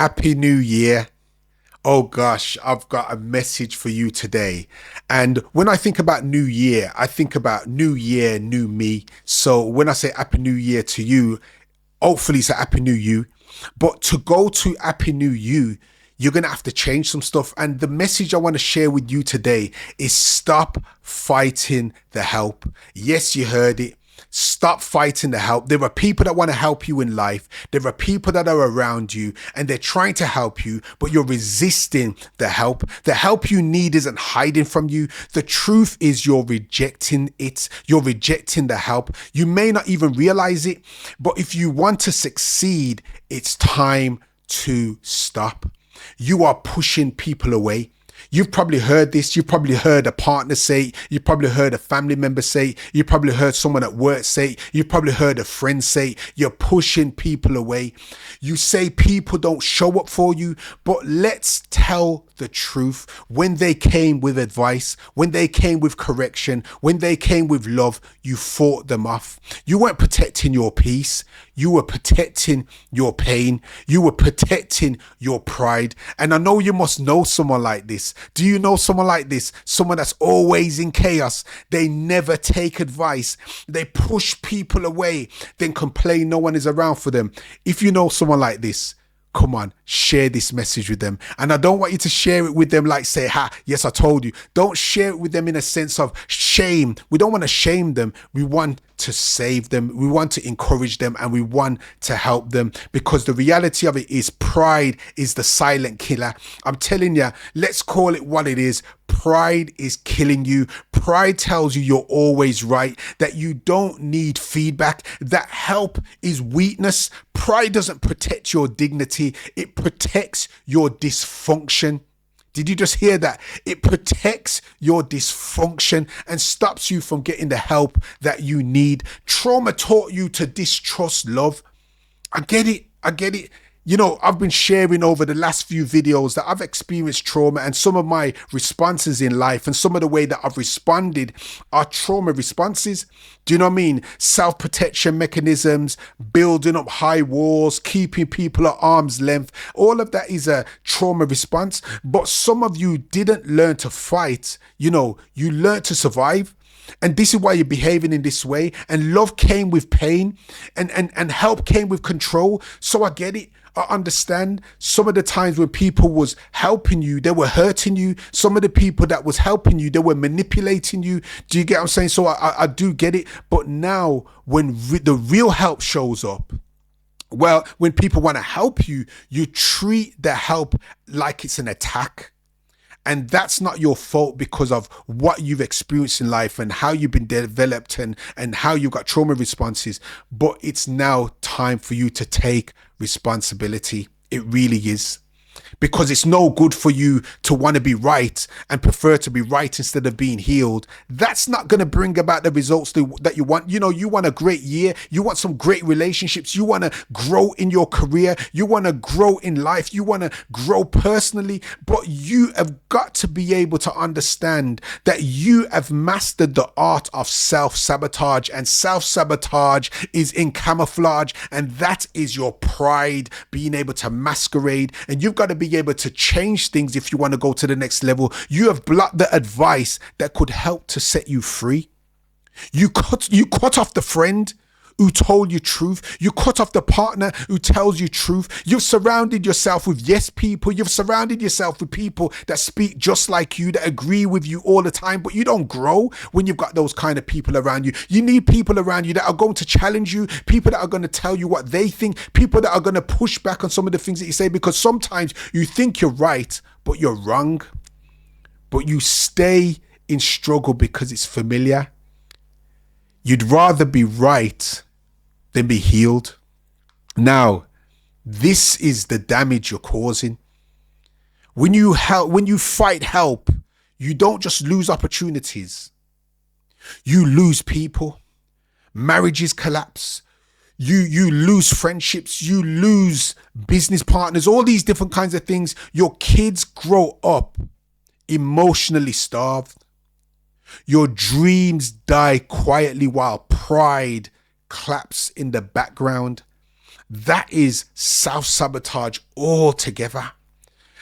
Happy New Year. Oh gosh, I've got a message for you today. And when I think about New Year, I think about New Year, new me. So when I say Happy New Year to you, hopefully it's a Happy New You. But to go to Happy New You, you're going to have to change some stuff. And the message I want to share with you today is stop fighting the help. Yes, you heard it. Stop fighting the help. There are people that want to help you in life. There are people that are around you and they're trying to help you, but you're resisting the help. The help you need isn't hiding from you. The truth is you're rejecting it. You're rejecting the help. You may not even realize it, but if you want to succeed, it's time to stop. You are pushing people away. You've probably heard this. You've probably heard a partner say it. You've probably heard a family member say it. You've probably heard someone at work say it. You've probably heard a friend say it. You're pushing people away. You say people don't show up for you, but let's tell the truth. When they came with advice, when they came with correction, when they came with love, you fought them off. You weren't protecting your peace. You were protecting your pain. You were protecting your pride. And I know you must know someone like this. Do you know someone like this? Someone that's always in chaos. They never take advice. They push people away, then complain no one is around for them. If you know someone like this, come on, share this message with them. And I don't want you to share it with them like say, yes, I told you. Don't share it with them in a sense of shame. We don't want to shame them. We want to save them. We want to encourage them and we want to help them, because the reality of it is pride is the silent killer. I'm telling you, let's call it what it is. Pride is killing you. Pride tells you you're always right, that you don't need feedback, that help is weakness. Pride doesn't protect your dignity. It protects your dysfunction. Did you just hear that? It protects your dysfunction and stops you from getting the help that you need. Trauma taught you to distrust love. I get it. You know, I've been sharing over the last few videos that I've experienced trauma, and some of my responses in life and some of the way that I've responded are trauma responses. Do you know what I mean? Self-protection mechanisms, building up high walls, keeping people at arm's length. All of that is a trauma response. But some of you didn't learn to fight. You know, you learned to survive. And this is why you're behaving in this way. And love came with pain and help came with control. So I get it. I understand. Some of the times when people was helping you, they were hurting you. Some of the people that was helping you, they were manipulating you. Do you get what I'm saying? So I do get it. But now when the real help shows up, well, when people want to help you, you treat the help like it's an attack. And that's not your fault because of what you've experienced in life and how you've been developed and how you've got trauma responses. But it's now time for you to take responsibility. It really is. Because it's no good for you to want to be right and prefer to be right instead of being healed. That's not going to bring about the results that you want. You know, you want a great year. You want some great relationships. You want to grow in your career. You want to grow in life. You want to grow personally. But you have got to be able to understand that you have mastered the art of self-sabotage. And self-sabotage is in camouflage. And that is your pride being able to masquerade. And you've got to be able to change things if you want to go to the next level. You have blocked the advice that could help to set you free. You cut off the friend who told you truth. You cut off the partner who tells you truth. You've surrounded yourself with yes people. You've surrounded yourself with people that speak just like you, that agree with you all the time, but you don't grow when you've got those kind of people around you. You need people around you that are going to challenge you, people that are going to tell you what they think, people that are going to push back on some of the things that you say, because sometimes you think you're right, but you're wrong. But you stay in struggle because it's familiar. You'd rather be right than be healed. Now, this is the damage you're causing. When you fight help, you don't just lose opportunities. You lose people. Marriages collapse. You lose friendships. You lose business partners. All these different kinds of things. Your kids grow up emotionally starved. Your dreams die quietly while pride claps in the background. That is self-sabotage altogether.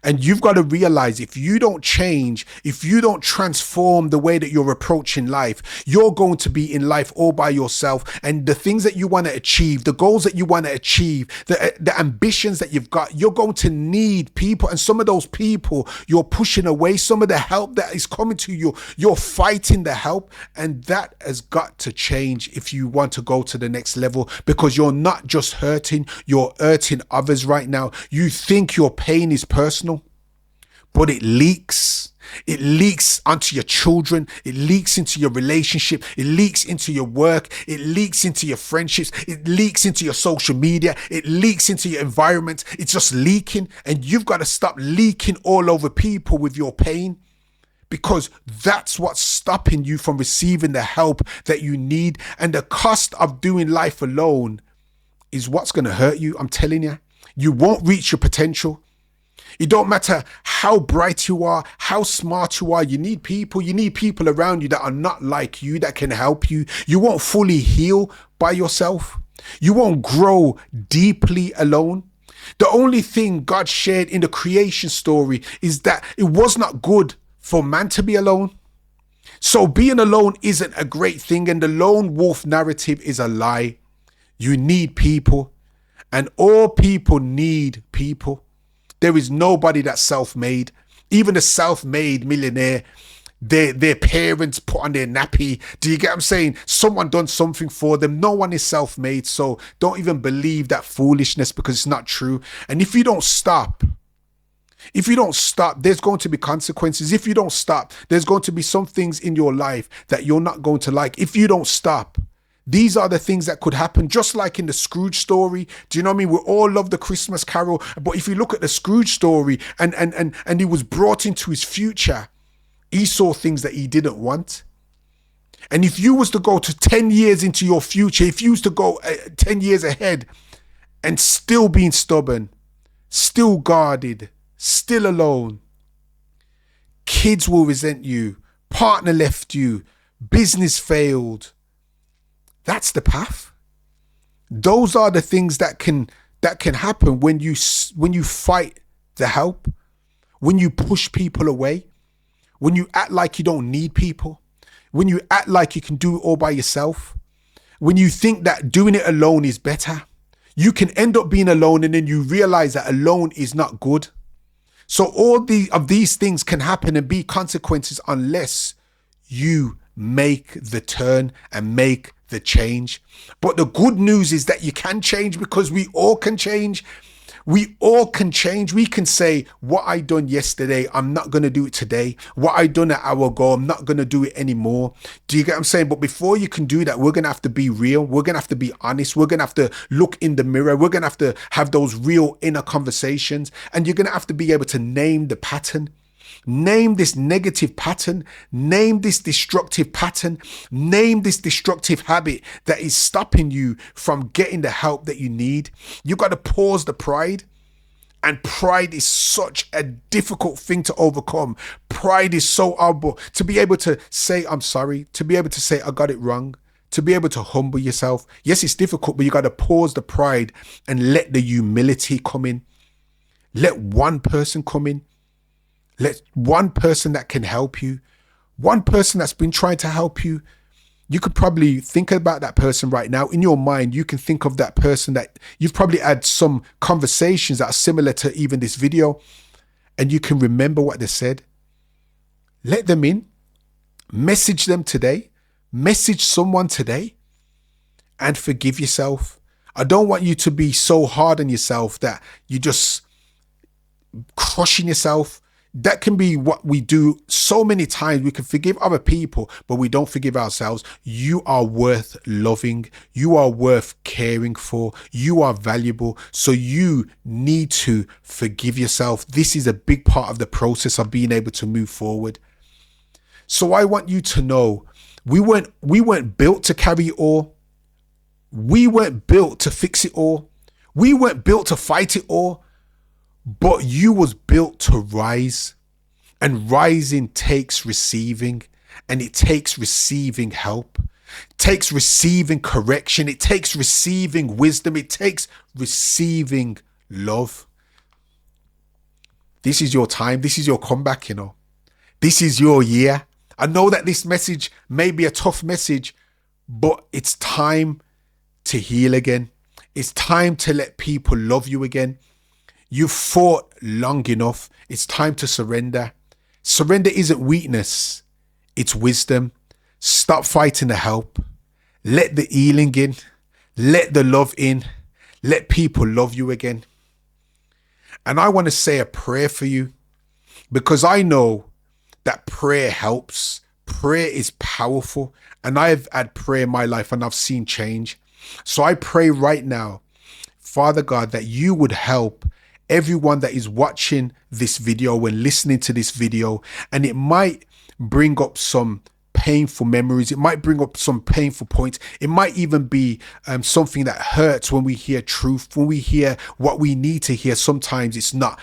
And you've got to realize, if you don't change, if you don't transform the way that you're approaching life, you're going to be in life all by yourself. And the things that you want to achieve, the goals that you want to achieve, the ambitions that you've got, you're going to need people. And some of those people you're pushing away, some of the help that is coming to you, you're fighting the help. And that has got to change if you want to go to the next level, because you're not just hurting, you're hurting others right now. You think your pain is personal, but it leaks. It leaks onto your children. It leaks into your relationship. It leaks into your work. It leaks into your friendships. It leaks into your social media. It leaks into your environment. It's just leaking. And you've got to stop leaking all over people with your pain, because that's what's stopping you from receiving the help that you need. And the cost of doing life alone is what's going to hurt you. I'm telling you, you won't reach your potential. It don't matter how bright you are, how smart you are. You need people. You need people around you that are not like you, that can help you. You won't fully heal by yourself. You won't grow deeply alone. The only thing God shared in the creation story is that it was not good for man to be alone. So being alone isn't a great thing, and the lone wolf narrative is a lie. You need people, and all people need people. There is nobody that's self-made. Even a self-made millionaire, their parents put on their nappy. Do you get what I'm saying? Someone done something for them. No one is self-made. So don't even believe that foolishness, because it's not true. And if you don't stop, there's going to be consequences. If you don't stop, there's going to be some things in your life that you're not going to like. If you don't stop, these are the things that could happen, just like in the Scrooge story. Do you know what I mean? We all love the Christmas Carol, but if you look at the Scrooge story, and he was brought into his future, he saw things that he didn't want. And if you was to go to 10 years into your future, if you was to go 10 years ahead and still being stubborn, still guarded, still alone, kids will resent you, partner left you, business failed. That's the path. Those are the things that can happen when you fight the help, when you push people away, when you act like you don't need people, when you act like you can do it all by yourself, when you think that doing it alone is better. You can end up being alone, and then you realize that alone is not good. So all of these things can happen and be consequences unless you make the turn and make the change. But the good news is that you can change, because we all can change. We all can change. We can say, what I done yesterday, I'm not going to do it today. What I done an hour ago, I'm not going to do it anymore. Do you get what I'm saying? But before you can do that, we're going to have to be real. We're going to have to be honest. We're going to have to look in the mirror. We're going to have those real inner conversations. And you're going to have to be able to name the pattern. Name this negative pattern. Name this destructive pattern. Name this destructive habit that is stopping you from getting the help that you need. You got to pause the pride. And pride is such a difficult thing to overcome. Pride is so horrible. To be able to say, I'm sorry. To be able to say, I got it wrong. To be able to humble yourself. Yes, it's difficult, but you got to pause the pride and let the humility come in. Let one person come in. Let one person that can help you, one person that's been trying to help you. You could probably think about that person right now. In your mind, you can think of that person that you've probably had some conversations that are similar to even this video, and you can remember what they said. Let them in. Message them today. Message someone today, and forgive yourself. I don't want you to be so hard on yourself that you're just crushing yourself. That can be what we do so many times. We can forgive other people, but we don't forgive ourselves. You are worth loving. You are worth caring for. You are valuable. So you need to forgive yourself. This is a big part of the process of being able to move forward. So I want you to know, we weren't built to carry it all. We weren't built to fix it all. We weren't built to fight it all. But you was built to rise, and rising takes receiving, and it takes receiving help. It takes receiving correction. It takes receiving wisdom. It takes receiving love. This is your time. This is your comeback, you know. This is your year. I know that this message may be a tough message, but it's time to heal again. It's time to let people love you again. You've fought long enough. It's time to surrender. Surrender isn't weakness. It's wisdom. Stop fighting to help. Let the healing in. Let the love in. Let people love you again. And I want to say a prayer for you, because I know that prayer helps. Prayer is powerful. And I've had prayer in my life and I've seen change. So I pray right now, Father God, that you would help everyone that is watching this video and listening to this video. And it might bring up some painful memories. It might bring up some painful points. It might even be something that hurts when we hear truth, when we hear what we need to hear. Sometimes it's not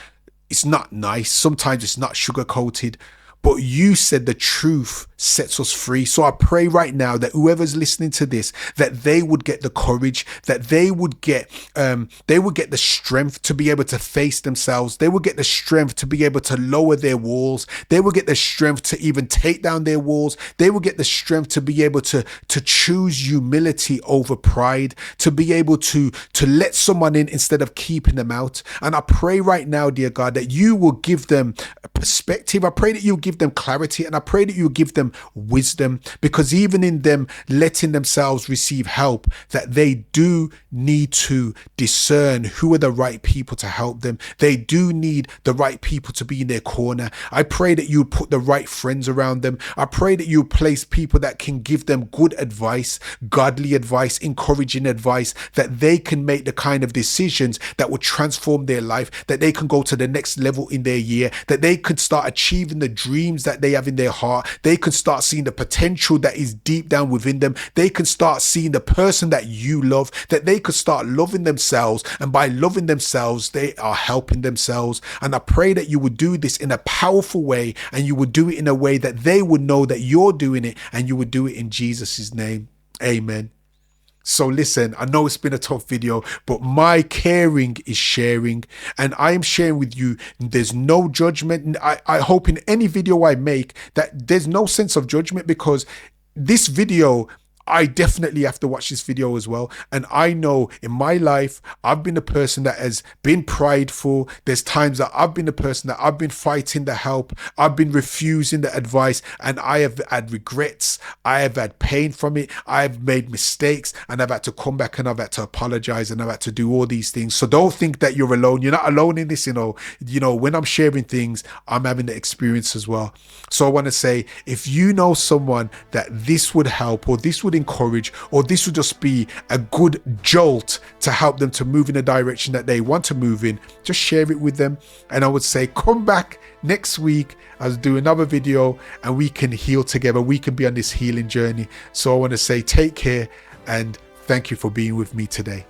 nice. Sometimes it's not sugar coated. But you said the truth sets us free. So I pray right now that whoever's listening to this, that they would get the courage, that they would get the strength to be able to face themselves. They would get the strength to be able to lower their walls. They would get the strength to even take down their walls. They would get the strength to be able to choose humility over pride, to be able to let someone in instead of keeping them out. And I pray right now, dear God, that you will give them a perspective. I pray that you'll give them clarity, and I pray that you give them wisdom, because even in them letting themselves receive help, that they do need to discern who are the right people to help them. They do need the right people to be in their corner. I pray that you put the right friends around them. I pray that you place people that can give them good advice, godly advice, encouraging advice, that they can make the kind of decisions that will transform their life, that they can go to the next level in their year, that they could start achieving the dreams that they have in their heart. They can start seeing the potential that is deep down within them. They can start seeing the person that you love, that they could start loving themselves, and by loving themselves they are helping themselves. And I pray that you would do this in a powerful way, and you would do it in a way that they would know that you're doing it, and you would do it in Jesus' name. Amen. So listen, I know it's been a tough video, but my caring is sharing, and I am sharing with you. There's no judgment. I hope in any video I make that there's no sense of judgment, because this video, I definitely have to watch this video as well. And I know in my life, I've been a person that has been prideful. There's times that I've been a person that I've been fighting the help. I've been refusing the advice, and I have had regrets. I have had pain from it. I've made mistakes, and I've had to come back, and I've had to apologize, and I've had to do all these things. So don't think that you're alone. You're not alone in this. You know, when I'm sharing things, I'm having the experience as well. So I want to say, if you know someone that this would help, or this would encourage, or this would just be a good jolt to help them to move in the direction that they want to move in, just share it with them. And I would say, come back next week. I'll do another video, and we can heal together. We can be on this healing journey. So I want to say, take care, and thank you for being with me today.